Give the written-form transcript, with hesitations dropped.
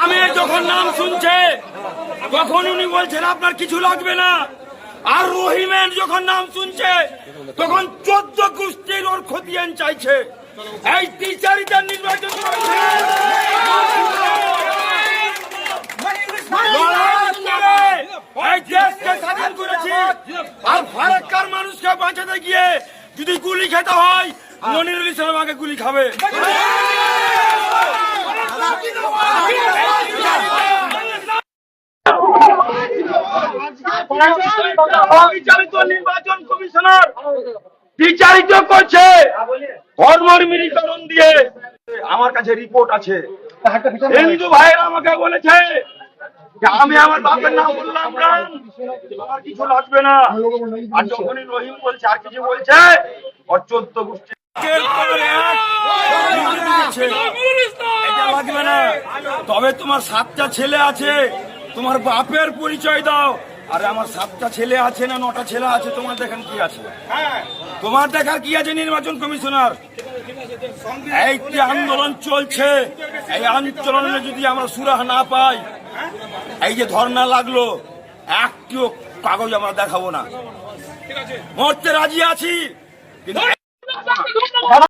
আমি যখন নাম শুনছে তখন উনি বলছেন আপনার কিছু লাগবে না, আর রহিমের যখন নাম শুনছে তখন 14 গোষ্ঠীর ওর খতিয়ান চাইছে। এই টিচারিটার নির্বাচন করেছে, এই দেশকে স্বাধীন করেছি, আর ফারাক্কার মানুষকে বাঁচাতে গিয়ে যদি গুলি খেতে হয় মনিরুল ইসলাম আগে গুলি খাবে। নির্বাচন কমিশনার বিচারিত করছে ধর্মনিরীকরণ দিয়ে। আমার কাছে রিপোর্ট আছে, হিন্দু ভাইয়েরা আমাকে বলেছে যে আমি আমার বাপের নাম বললাম না, আমার কিছু লাগবে না। আর যখনই রহিম বলছে আর কিছু বলছে, ওর 14 গোষ্ঠী এটা লাগবে না। তবে তোমার 7টা ছেলে আছে, তোমার বাপের পরিচয় দাও। আরে আমার 7টা ছেলে আছে না 9টা ছেলে আছে, তোমার দেখান কি আছে? তোমার দেখার কি আছে নির্বাচন কমিশনার? এই যে আন্দোলন চলছে, এই আন্দোলনে যদি আমরা সুরাহ না পাই, এই যে ধর্ণা লাগলো, একটিও কাগজ আমরা দেখাবো না। মরতে রাজি আছি কিন্তু